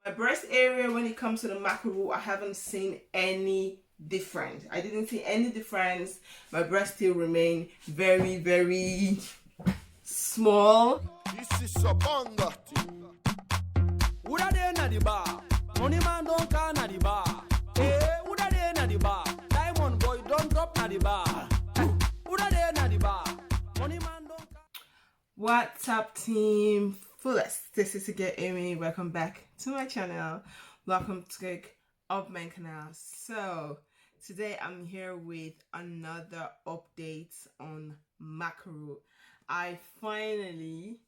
My breast area, when it comes to the MACA ROOT, I haven't seen any difference. I didn't see any difference. My breast still remain very, very small. This is a banga. Woulda dey na the bar, money man don't call na the bar. Woulda dey na the bar, diamond boy don't drop na the bar. Woulda dey na the bar, money man don't call. What's up, Team Fullest? This is again Amy. Welcome back to my channel. Welcome to my canal. So today I'm here with another update on MACA ROOT. I finally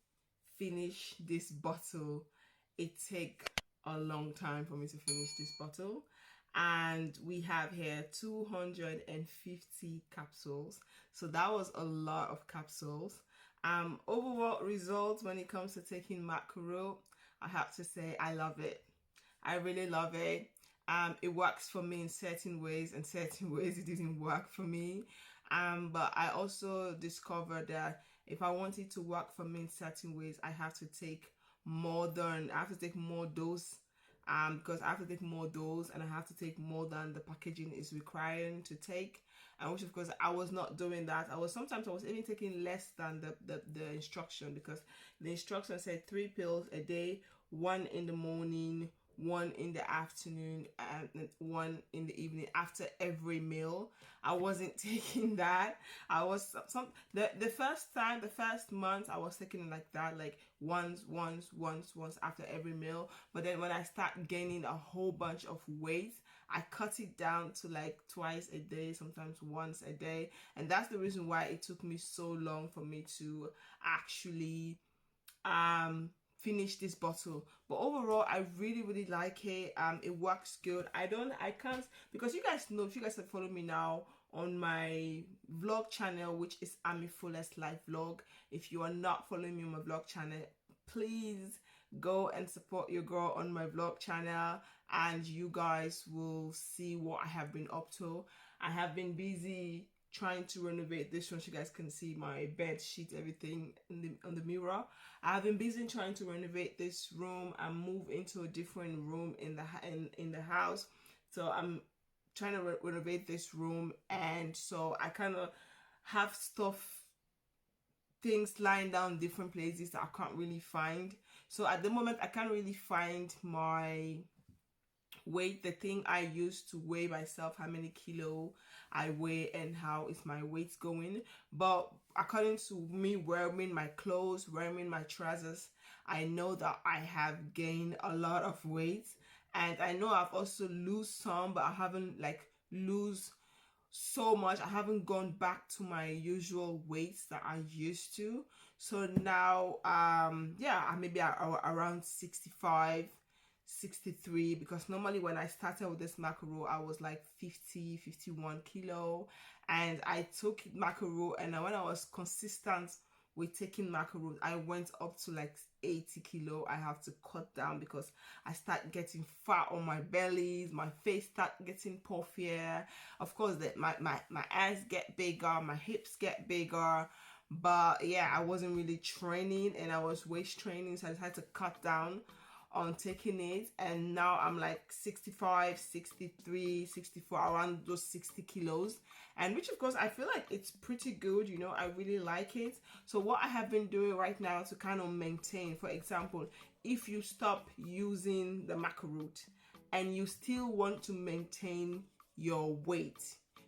finished this bottle. It took a long time for me to finish this bottle, and we have here 250 capsules, so that was a lot of capsules. Overall results when it comes to taking MACA ROOT, I have to say I love it. I really love it. It works for me in certain ways, and certain ways it didn't work for me. But I also discovered that if I want it to work for me in certain ways, I have to take more dose, because I have to take more dose, and I have to take more than the packaging is requiring to take. And which of course I was not doing that. I was even taking less than the instruction, because the instruction said 3 pills a day, 1 in the morning, 1 in the afternoon, and 1 in the evening after every meal. I wasn't taking that. I was the first month I was taking it like that, like once after every meal. But then when I start gaining a whole bunch of weight, I cut it down to like twice a day, sometimes once a day. And that's the reason why it took me so long for me to actually finish this bottle. But overall I really like it. It works good. I can't, because you guys know, if you guys have followed me now on my vlog channel, which is AMIFULLEST live vlog, if you are not following me on my vlog channel, please go and support your girl on my vlog channel, and you guys will see what I have been up to. I have been busy trying to renovate this one. So you guys can see my bed sheet, everything on the mirror. I have been busy trying to renovate this room and move into a different room in the house. So I'm trying to renovate this room, and so I kind of have things lying down different places that I can't really find. So at the moment I can't really find my weight, the thing I use to weigh myself, how many kilo I weigh and how is my weight going. But according to me wearing my clothes, wearing my trousers, I know that I have gained a lot of weight. And I know I've also lose some, but I haven't like lose so much. I haven't gone back to my usual weights that I used to. So now yeah, I maybe around 65, 63, because normally when I started with this MACA ROOT I was like 50, 51 kilo, and I took MACA ROOT, and when I was consistent with taking MACA ROOT I went up to like 80 kilo. I have to cut down because I start getting fat on my bellies, my face start getting puffier. Of course my eyes get bigger, my hips get bigger. But yeah, I wasn't really training, and I was waist training, so I decided to cut down on taking it. And now I'm like 65, 63, 64, around those 60 kilos, and which of course I feel like it's pretty good, you know. I really like it. So what I have been doing right now to kind of maintain, for example, if you stop using the MACA ROOT and you still want to maintain your weight,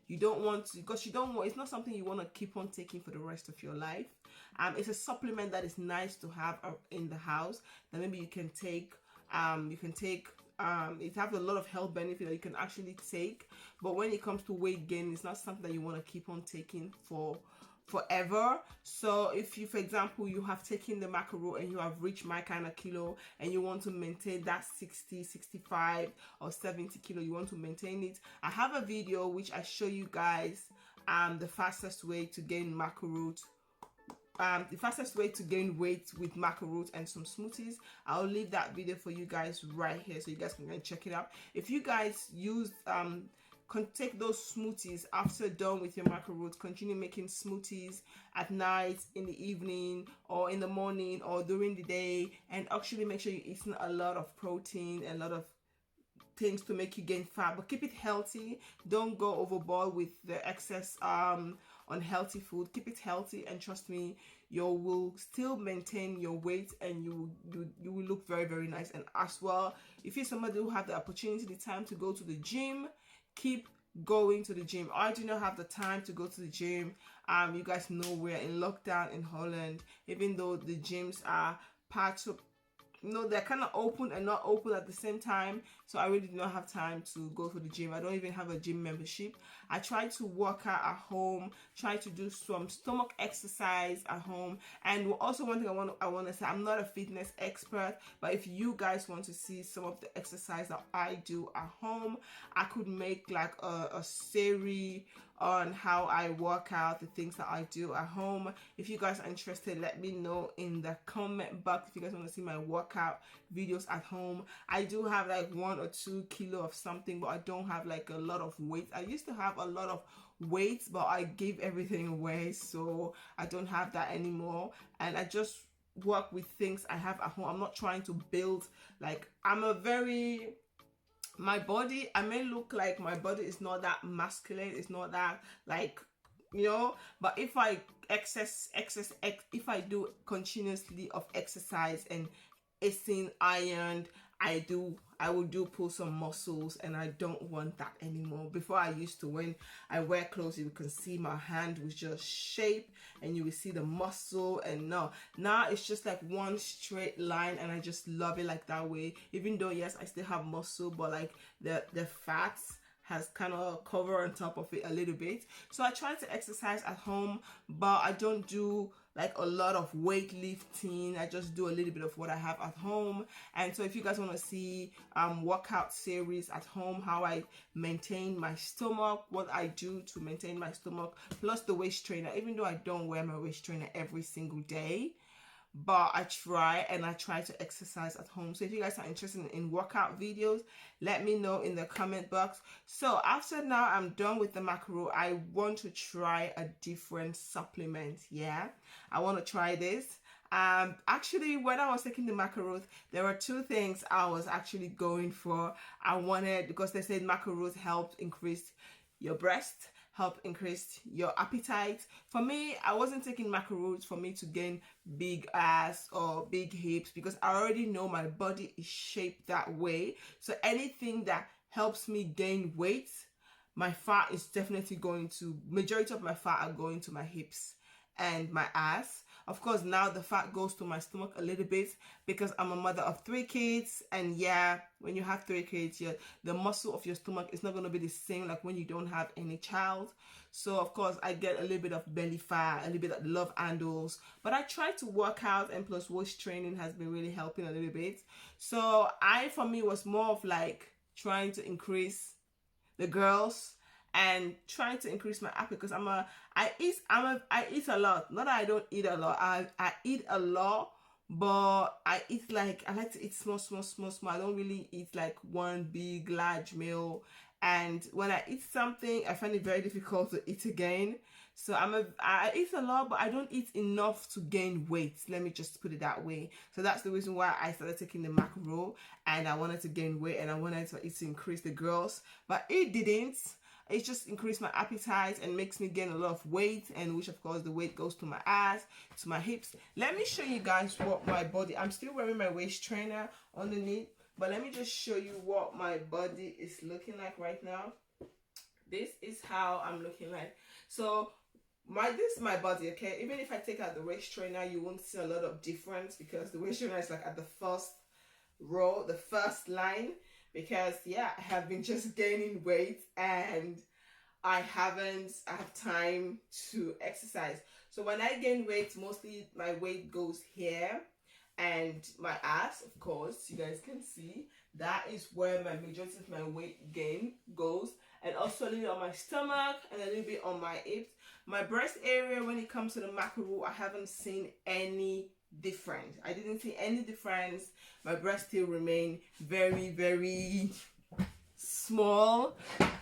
you don't want to, because you don't want, it's not something you want to keep on taking for the rest of your life. It's a supplement that is nice to have in the house that maybe you can take. It has a lot of health benefit that you can actually take. But when it comes to weight gain, it's not something that you want to keep on taking for forever. So if you, for example, you have taken the MACA ROOT and you have reached my kind of kilo, and you want to maintain that 60, 65 or 70 kilo, you want to maintain it, I have a video which I show you guys the fastest way to gain MACA ROOT, the fastest way to gain weight with MACA ROOT and some smoothies. I'll leave that video for you guys right here so you guys can go and check it out. If you guys use take those smoothies after done with your MACA root. Continue making smoothies at night, in the evening, or in the morning, or during the day, and actually make sure you're eating a lot of protein and a lot of things to make you gain fat, but keep it healthy. Don't go overboard with the excess unhealthy food. Keep it healthy, and trust me, you will still maintain your weight, and you will look very, very nice. And as well, if you're somebody who have the opportunity, the time to go to the gym, keep going to the gym. I do not have the time to go to the gym. You guys know we're in lockdown in Holland. Even though the gyms are parts of, they're kind of open and not open at the same time, so I really do not have time to go to the gym. I don't even have a gym membership. I try to work out at home, try to do some stomach exercise at home. And also, one thing I want to say, I'm not a fitness expert, but if you guys want to see some of the exercise that I do at home, I could make like a series on how I work out, the things that I do at home. If you guys are interested, let me know in the comment box if you guys want to see my workout videos at home. I do have like 1 or 2 kilo of something, but I don't have like a lot of weight. I used to have a lot of weight, but I gave everything away, so I don't have that anymore. And I just work with things I have at home. I'm not trying to build, like, my body, I may look like my body is not that masculine, it's not that, like, but if I if I do continuously of exercise and eating iron, I will pull some muscles, and I don't want that anymore. Before, I used to, when I wear clothes, you can see my hand was just shape, and you will see the muscle. And now it's just like one straight line, and I just love it like that way. Even though, yes, I still have muscle, but like the fats has kind of covered on top of it a little bit. So I try to exercise at home, but I don't do like a lot of weightlifting. I just do a little bit of what I have at home. And so if you guys want to see workout series at home, how I maintain my stomach, what I do to maintain my stomach, plus the waist trainer, even though I don't wear my waist trainer every single day, but I try to exercise at home. So if you guys are interested in workout videos, let me know in the comment box. So after now I'm done with the MACA root, I want to try a different supplement. Yeah, I want to try this. Actually, when I was taking the MACA root, there were 2 things I was actually going for. I wanted, because they said MACA root helps increase your breast, help increase your appetite. For me, I wasn't taking MACA root for me to gain big ass or big hips, because I already know my body is shaped that way. So anything that helps me gain weight, my fat is definitely going to, majority of my fat are going to my hips and my ass. Of course, now the fat goes to my stomach a little bit, because I'm a mother of 3 kids. And yeah, when you have 3 kids, the muscle of your stomach is not going to be the same like when you don't have any child. So of course, I get a little bit of belly fat, a little bit of love handles. But I try to work out, and plus waist training has been really helping a little bit. So for me, was more of like trying to increase the girls and trying to increase my appetite, because I eat a lot. Not that I don't eat a lot. I eat a lot, but I like to eat small. I don't really eat like one big large meal. And when I eat something, I find it very difficult to eat again. So I eat a lot, but I don't eat enough to gain weight. Let me just put it that way. So that's the reason why I started taking the MACA root, and I wanted to gain weight, and I wanted to increase the girls, but it didn't. It just increased my appetite and makes me gain a lot of weight, and which of course the weight goes to my ass, to my hips. Let me show you guys what my body, I'm still wearing my waist trainer underneath, but let me just show you what my body is looking like right now. This is how I'm looking like. So this is my body, okay? Even if I take out the waist trainer, you won't see a lot of difference, because the waist trainer is like at the first row, the first line. Because yeah, I have been just gaining weight, and I haven't had time to exercise. So when I gain weight, mostly my weight goes here, and my ass, of course, you guys can see, that is where my majority of my weight gain goes, and also a little on my stomach and a little bit on my hips. My breast area, when it comes to the MACA root, I haven't seen any difference. I didn't see any difference. My breasts still remain very, very small.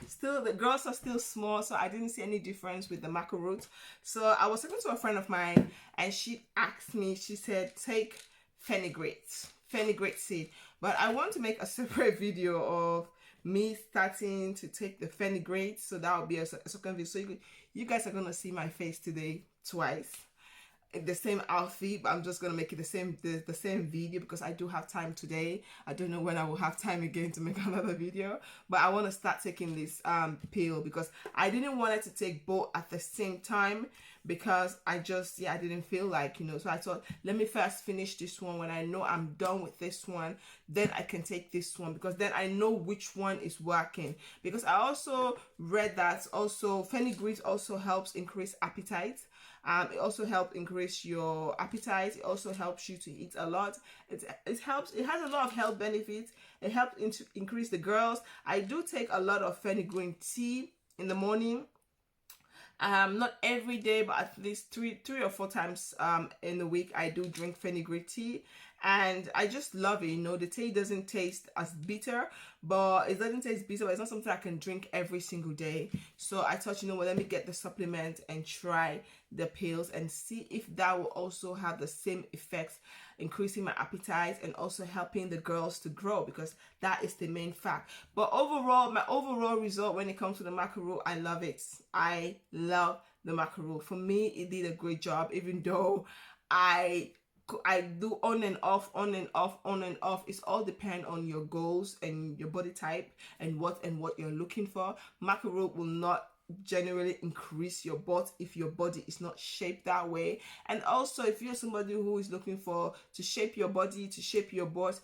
Still, the girls are still small, so I didn't see any difference with the MACA root. So I was talking to a friend of mine, and she asked me, she said, take fenugreek seed. But I want to make a separate video of me starting to take the fenugreek, so that will be a second video. So you guys are gonna see my face today twice, the same outfit, but I'm just gonna make it the same video because I do have time today. I don't know when I will have time again to make another video, but I want to start taking this pill because I didn't want it to take both at the same time because I didn't feel like, so I thought, let me first finish this one. When I know I'm done with this one, then I can take this one, because then I know which one is working. Because I also read that also fenugreek also helps increase appetite. It also helps increase your appetite. It also helps you to eat a lot. It has a lot of health benefits. It helps increase the girls. I do take a lot of fenugreek tea in the morning. Not every day, but at least three or four times in the week I do drink fenugreek tea, and I just love it. The tea doesn't taste as bitter, but it's not something I can drink every single day. So I thought, let me get the supplement and try the pills and see if that will also have the same effects, increasing my appetite and also helping the girls to grow, because that is the main fact. But overall, my overall result when it comes to the MACA root, I love it. I love the MACA root. For me, it did a great job, even though I do on and off. It's all depend on your goals and your body type and what you're looking for. MACA root will not generally increase your butt if your body is not shaped that way. And also, if you're somebody who is looking for to shape your body, to shape your butt,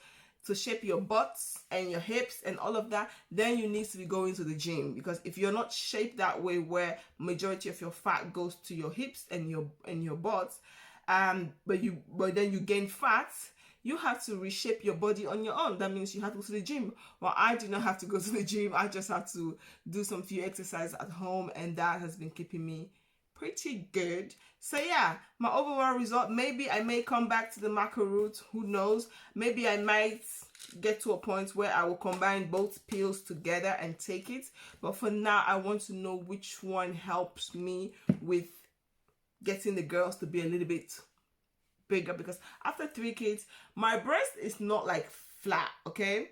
to shape your butts and your hips and all of that, then you need to be going to the gym. Because if you're not shaped that way, where majority of your fat goes to your hips and your butts, but then you gain fat, you have to reshape your body on your own. That means you have to go to the gym. Well, I do not have to go to the gym. I just have to do some few exercises at home, and that has been keeping me pretty good. So yeah, my overall result, maybe I may come back to the MACA root. Who knows? Maybe I might get to a point where I will combine both pills together and take it. But for now, I want to know which one helps me with getting the girls to be a little bit bigger, because after 3 kids, my breast is not like flat. Okay,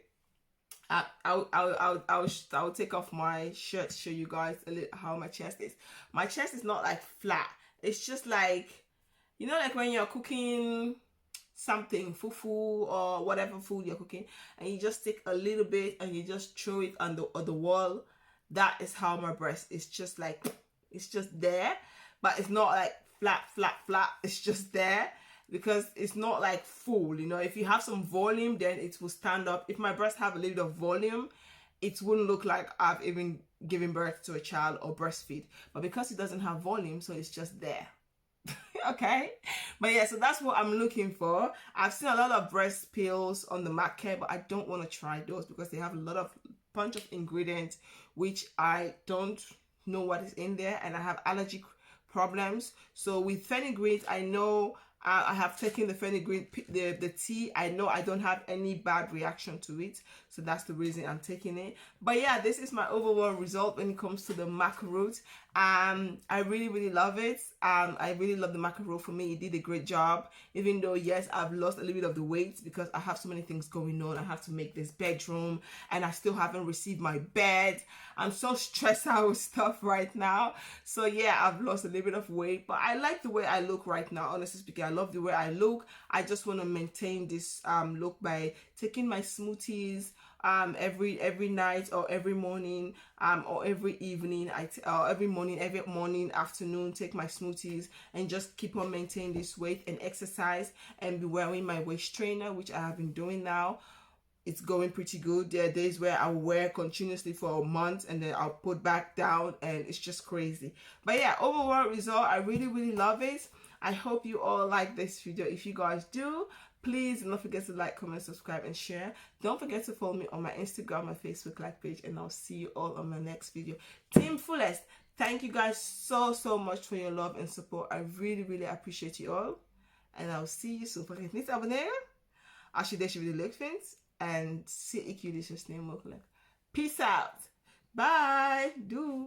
I'll take off my shirt to show you guys a little how my chest is. My chest is not like flat. It's just like, like when you're cooking something, fufu or whatever food you're cooking, and you just take a little bit and you just throw it on the wall. That is how my breast is. Just like, it's just there, but it's not like flat. It's just there, because it's not like full. If you have some volume, then it will stand up. If my breasts have a little bit of volume, it wouldn't look like I've even given birth to a child or breastfeed. But because it doesn't have volume, so it's just there. Okay, but yeah, so that's what I'm looking for. I've seen a lot of breast pills on the market, but I don't want to try those because they have a bunch of ingredients which I don't know what is in there, and I have allergic problems. So with fenugreek, I know I have taken the fenugreek, the tea. I know I don't have any bad reaction to it, so that's the reason I'm taking it. But yeah, this is my overall result when it comes to the MACA root. I really love it. I really love the MACA root. For me, it did a great job, even though yes, I've lost a little bit of the weight because I have so many things going on. I have to make this bedroom, and I still haven't received my bed. I'm so stressed out with stuff right now. So yeah, I've lost a little bit of weight, but I like the way I look right now. Honestly speaking, I love the way I look. I just want to maintain this look by taking my smoothies every night or every morning or every evening. Every morning, afternoon, take my smoothies and just keep on maintaining this weight and exercise and be wearing my waist trainer, which I have been doing now. It's going pretty good. There are days where I'll wear continuously for a month and then I'll put back down, and it's just crazy. But yeah, overall result, I really love it. I hope you all like this video. If you guys do, please don't forget to like, comment, subscribe, and share. Don't forget to follow me on my Instagram, my Facebook like page, and I'll see you all on my next video. TeamFullest, thank you guys so much for your love and support. I really appreciate you all, and I'll see you soon. Vergeet niet te abonneren als je deze video leuk vindt, en zie ik jullie zo snel mogelijk. Peace out. Bye. Do.